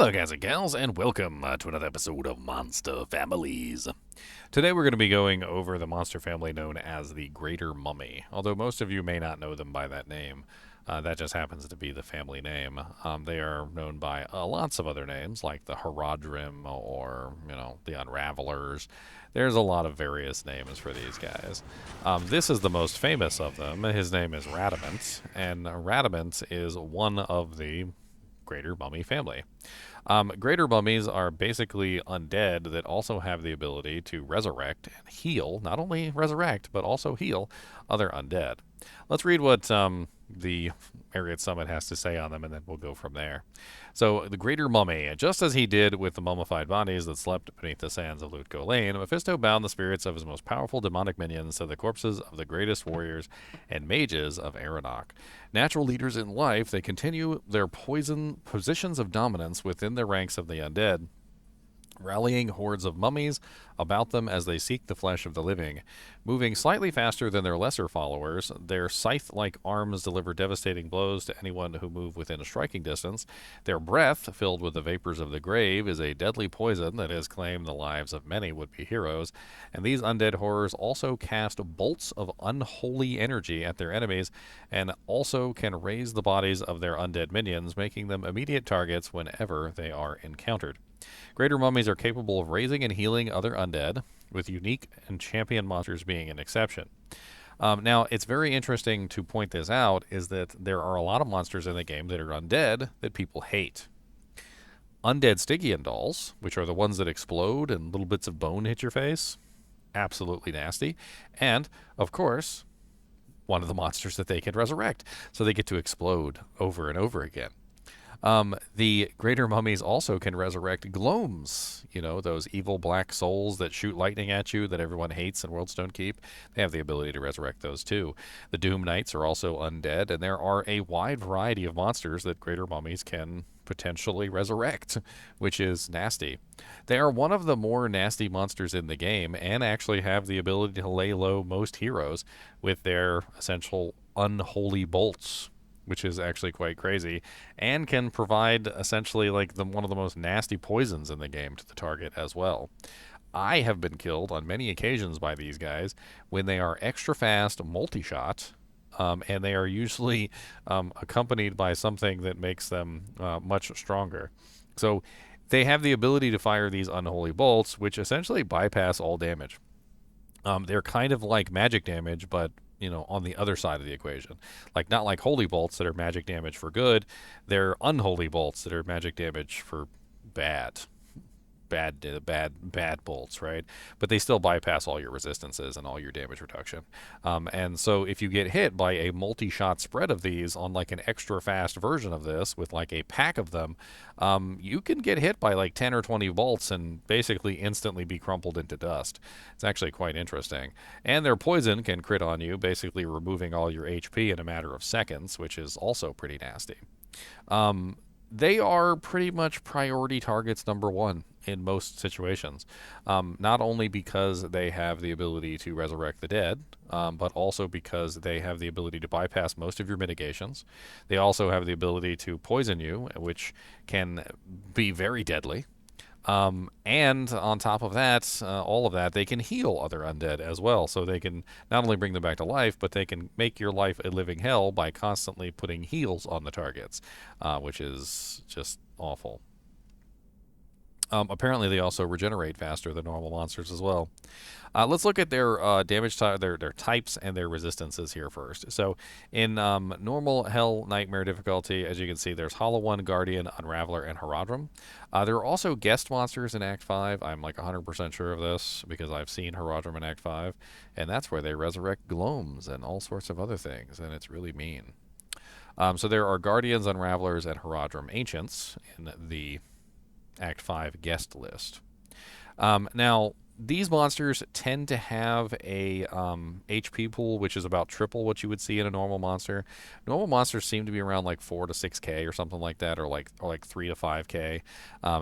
Hello guys and gals, and welcome to another episode of Monster Families. Today we're going to be going over the monster family known as the Greater Mummy, although most of you may not know them by that name. That just happens to be the family name. They are known by lots of other names, like the Horadrim or, the Unravelers. There's a lot of various names for these guys. This is the most famous of them. His name is Radamant, and Radamant is one of the Greater Mummy family. Greater Mummies are basically undead that also have the ability to resurrect and heal, not only resurrect, but also heal other undead. Let's read what the Marriott Summit has to say on them, and then we'll go from there. So, the Greater Mummy, just as he did with the mummified bodies that slept beneath the sands of Lutko Lane, Mephisto bound the spirits of his most powerful demonic minions to the corpses of the greatest warriors and mages of Aeronach. Natural leaders in life, they continue their positions of dominance within the ranks of the undead, rallying hordes of mummies about them as they seek the flesh of the living. Moving slightly faster than their lesser followers, their scythe-like arms deliver devastating blows to anyone who move within a striking distance. Their breath, filled with the vapors of the grave, is a deadly poison that has claimed the lives of many would-be heroes. And these undead horrors also cast bolts of unholy energy at their enemies, and also can raise the bodies of their undead minions, making them immediate targets whenever they are encountered. Greater Mummies are capable of raising and healing other undead, with unique and champion monsters being an exception. Now, it's very interesting to point this out, is that there are a lot of monsters in the game that are undead that people hate. Undead Stygian dolls, which are the ones that explode and little bits of bone hit your face, absolutely nasty. And, of course, one of the monsters that they can resurrect, so they get to explode over and over again. The Greater Mummies also can resurrect Gloams, those evil black souls that shoot lightning at you that everyone hates in Worldstone Keep. They have the ability to resurrect those too. The Doom Knights are also undead, and there are a wide variety of monsters that Greater Mummies can potentially resurrect, which is nasty. They are one of the more nasty monsters in the game, and actually have the ability to lay low most heroes with their essential unholy bolts, which is actually quite crazy, and can provide essentially like one of the most nasty poisons in the game to the target as well. I have been killed on many occasions by these guys when they are extra fast, multi-shot, and they are usually accompanied by something that makes them much stronger. So they have the ability to fire these unholy bolts, which essentially bypass all damage. They're kind of like magic damage, but on the other side of the equation. Not like holy bolts that are magic damage for good. They're unholy bolts that are magic damage for bad bolts, right? But they still bypass all your resistances and all your damage reduction. And so if you get hit by a multi-shot spread of these on an extra fast version of this with a pack of them, you can get hit by 10 or 20 bolts and basically instantly be crumpled into dust. It's actually quite interesting. And their poison can crit on you, basically removing all your HP in a matter of seconds, which is also pretty nasty. They are pretty much priority targets number one in most situations, not only because they have the ability to resurrect the dead, but also because they have the ability to bypass most of your mitigations. They also have the ability to poison you, which can be very deadly. And on top of that, all of that, they can heal other undead as well. So they can not only bring them back to life, but they can make your life a living hell by constantly putting heals on the targets, which is just awful. Apparently, they also regenerate faster than normal monsters as well. Let's look at their damage, their types, and their resistances here first. So, in normal Hell Nightmare difficulty, as you can see, there's Hollow One, Guardian, Unraveler, and Horadrim. There are also guest monsters in Act 5. I'm 100% sure of this because I've seen Horadrim in Act 5, and that's where they resurrect Gloams and all sorts of other things, and it's really mean. So there are Guardians, Unravelers, and Horadrim Ancients in the Act 5 guest list. Now, these monsters tend to have a HP pool which is about triple what you would see in a normal monster. Normal monsters seem to be around 4 to 6k or something like that, or 3 to 5k.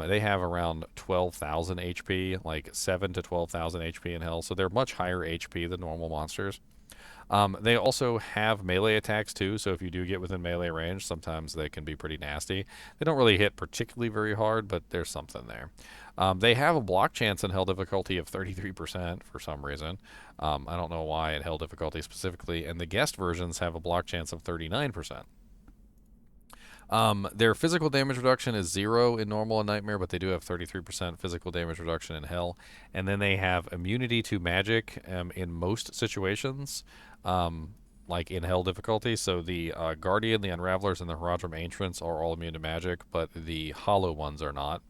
They have around 12,000 HP, 7 to 12,000 HP in Hell, so they're much higher HP than normal monsters. They also have melee attacks too, so if you do get within melee range, sometimes they can be pretty nasty. They don't really hit particularly very hard, but there's something there. They have a block chance in hell difficulty of 33% for some reason. I don't know why in hell difficulty specifically, and the guest versions have a block chance of 39%. Their physical damage reduction is 0 in normal and nightmare, but they do have 33% physical damage reduction in hell. And then they have immunity to magic in most situations, like in hell difficulty. So the Guardian, the Unravelers, and the Horadrim Ancients are all immune to magic, but the hollow ones are not.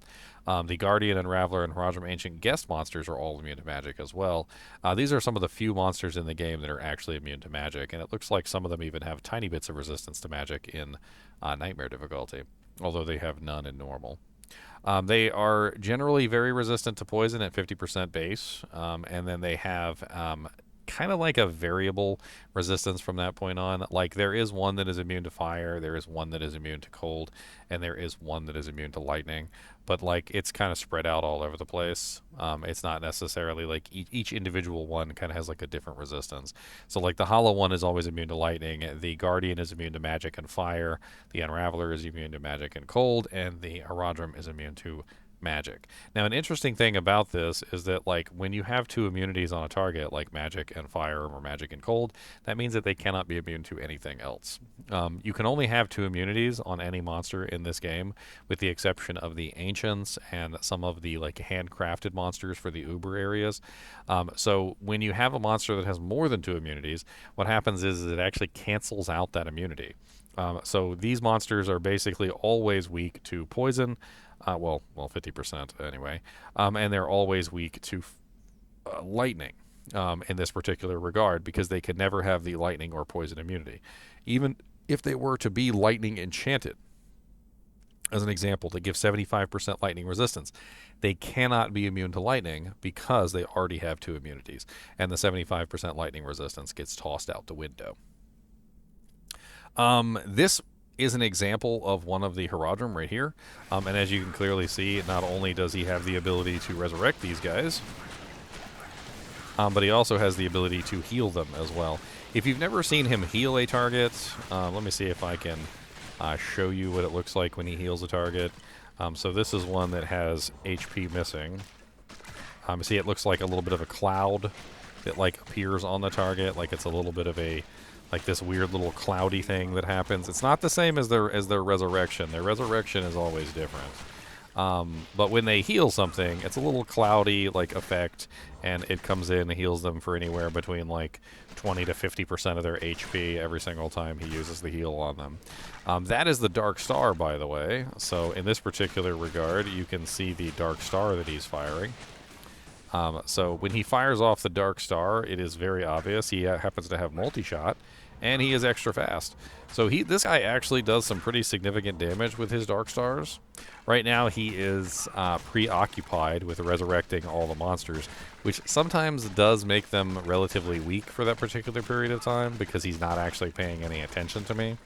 The Guardian, Unraveler, and Horadrim Ancient guest monsters are all immune to magic as well. These are some of the few monsters in the game that are actually immune to magic, and it looks like some of them even have tiny bits of resistance to magic in Nightmare difficulty, although they have none in normal. They are generally very resistant to poison at 50% base, and then they have kind of like a variable resistance from that point on. Like there is one that is immune to fire, there is one that is immune to cold, and there is one that is immune to lightning. But like it's kind of spread out all over the place. It's not necessarily like each individual one kind of has like a different resistance. So like the hollow one is always immune to lightning, the Guardian is immune to magic and fire, the Unraveler is immune to magic and cold, and the Horadrim is immune to magic. Now, an interesting thing about this is that, like, when you have two immunities on a target, like magic and fire or magic and cold, that means that they cannot be immune to anything else. You can only have two immunities on any monster in this game, with the exception of the ancients and some of the like handcrafted monsters for the Uber areas. So when you have a monster that has more than two immunities, what happens is it actually cancels out that immunity. So these monsters are basically always weak to poison, 50% anyway. And they're always weak to lightning in this particular regard because they can never have the lightning or poison immunity. Even if they were to be lightning enchanted, as an example, to give 75% lightning resistance, they cannot be immune to lightning because they already have two immunities. And the 75% lightning resistance gets tossed out the window. This is an example of one of the Horadrim right here. And as you can clearly see, not only does he have the ability to resurrect these guys, but he also has the ability to heal them as well. If you've never seen him heal a target, let me see if I can show you what it looks like when he heals a target. So this is one that has HP missing. See, it looks like a little bit of a cloud that like appears on the target, like it's a little bit of a like this weird little cloudy thing that happens. It's not the same as their resurrection. Their resurrection is always different. But when they heal something, it's a little cloudy like effect, and it comes in and heals them for anywhere between like 20 to 50% of their HP every single time he uses the heal on them. That is the Dark Star, by the way. So in this particular regard, you can see the Dark Star that he's firing. So when he fires off the Dark Star, it is very obvious. He happens to have multi-shot, and he is extra fast. So this guy actually does some pretty significant damage with his Dark Stars. Right now he is preoccupied with resurrecting all the monsters, which sometimes does make them relatively weak for that particular period of time because he's not actually paying any attention to me.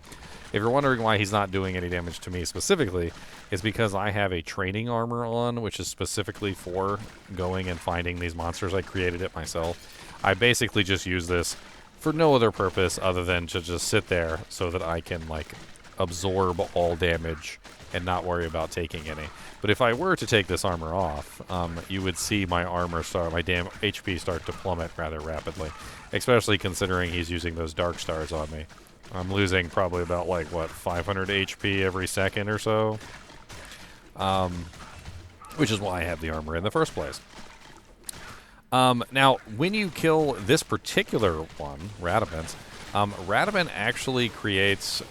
If you're wondering why he's not doing any damage to me specifically, it's because I have a training armor on, which is specifically for going and finding these monsters. I created it myself. I basically just use this for no other purpose other than to just sit there so that I can like absorb all damage and not worry about taking any. But if I were to take this armor off, you would see my damn HP start to plummet rather rapidly, especially considering he's using those Dark Stars on me. I'm losing probably about, like, what, 500 HP every second or so? Which is why I have the armor in the first place. Now, when you kill this particular one, Radamant, Radamant actually creates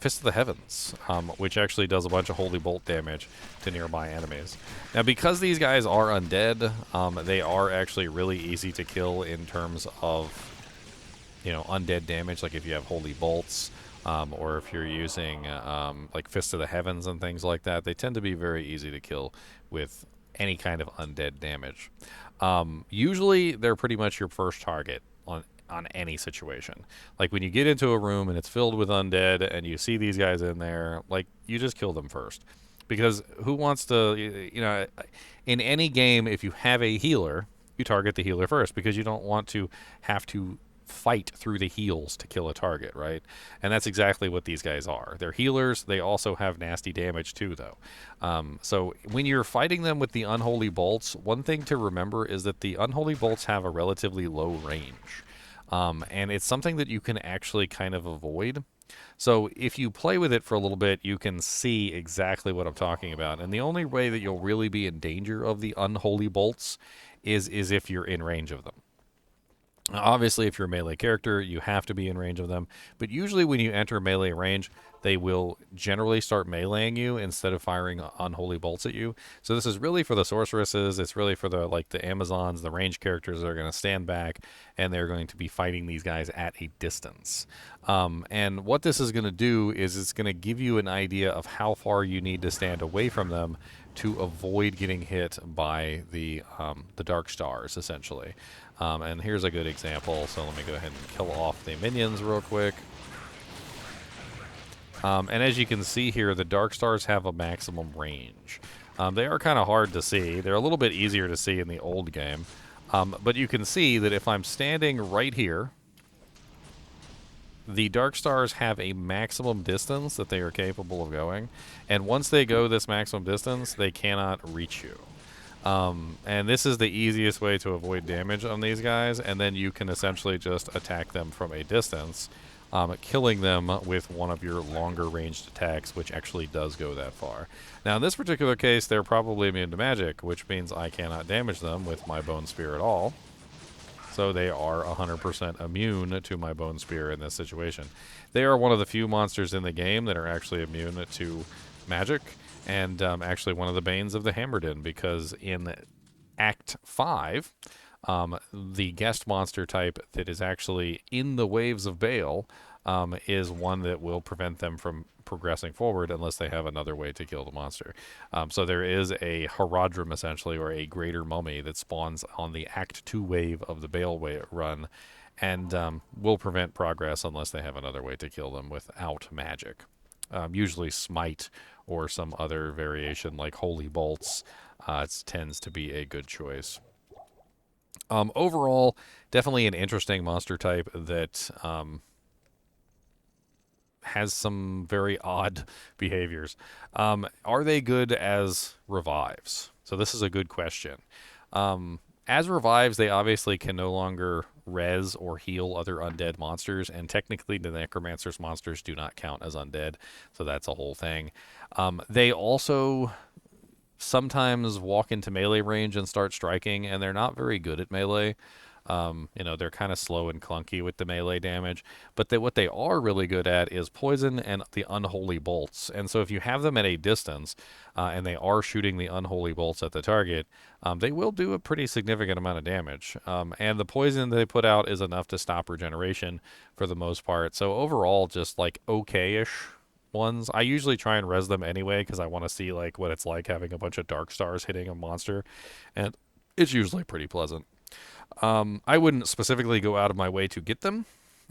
Fist of the Heavens, which actually does a bunch of Holy Bolt damage to nearby enemies. Now, because these guys are undead, they are actually really easy to kill in terms of undead damage, like if you have holy bolts, or if you're using like Fist of the Heavens and things like that. They tend to be very easy to kill with any kind of undead damage. Usually, they're pretty much your first target on any situation. Like when you get into a room and it's filled with undead and you see these guys in there, like you just kill them first. Because who wants to, in any game, if you have a healer, you target the healer first because you don't want to have to fight through the heals to kill a target, right? And that's exactly what these guys are. They're healers. They also have nasty damage too, though. So when you're fighting them with the Unholy Bolts, one thing to remember is that the Unholy Bolts have a relatively low range. And it's something that you can actually kind of avoid. So if you play with it for a little bit, you can see exactly what I'm talking about. And the only way that you'll really be in danger of the Unholy Bolts is if you're in range of them. Obviously, if you're a melee character, you have to be in range of them. But usually when you enter melee range, they will generally start meleeing you instead of firing unholy bolts at you. So this is really for the sorceresses. It's really for the Amazons, the range characters that are going to stand back, and they're going to be fighting these guys at a distance. And what this is going to do is it's going to give you an idea of how far you need to stand away from them to avoid getting hit by the Dark Stars, essentially. And here's a good example. So let me go ahead and kill off the minions real quick. And as you can see here, the Dark Stars have a maximum range. They are kind of hard to see. They're a little bit easier to see in the old game. But you can see that if I'm standing right here, the Dark Stars have a maximum distance that they are capable of going. And once they go this maximum distance, they cannot reach you. And this is the easiest way to avoid damage on these guys, and then you can essentially just attack them from a distance, killing them with one of your longer ranged attacks, which actually does go that far. Now in this particular case, they're probably immune to magic, which means I cannot damage them with my Bone Spear at all. So they are 100% immune to my Bone Spear in this situation. They are one of the few monsters in the game that are actually immune to magic, and actually one of the banes of the Hammerdin, because in Act 5, the guest monster type that is actually in the Waves of Bale is one that will prevent them from progressing forward unless they have another way to kill the monster. So there is a Horadrim, essentially, or a greater mummy that spawns on the Act 2 wave of the Bale run, and will prevent progress unless they have another way to kill them without magic. Usually smite or some other variation like holy bolts tends to be a good choice. Overall, definitely an interesting monster type that has some very odd behaviors. Are they good as revives? So this is a good question. As revives, they obviously can no longer res or heal other undead monsters, and technically the Necromancer's monsters do not count as undead, so that's a whole thing. They also sometimes walk into melee range and start striking, and they're not very good at melee. They're kind of slow and clunky with the melee damage, but what they are really good at is poison and the unholy bolts. And so if you have them at a distance, and they are shooting the unholy bolts at the target, they will do a pretty significant amount of damage. And the poison they put out is enough to stop regeneration for the most part. So overall, just like okay-ish ones. I usually try and res them anyway because I want to see like what it's like having a bunch of Dark Stars hitting a monster, and it's usually pretty pleasant. I wouldn't specifically go out of my way to get them,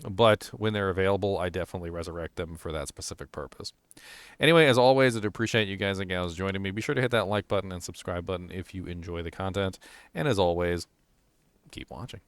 but when they're available, I definitely resurrect them for that specific purpose. Anyway, as always, I'd appreciate you guys and gals joining me. Be sure to hit that like button and subscribe button if you enjoy the content. And as always, keep watching.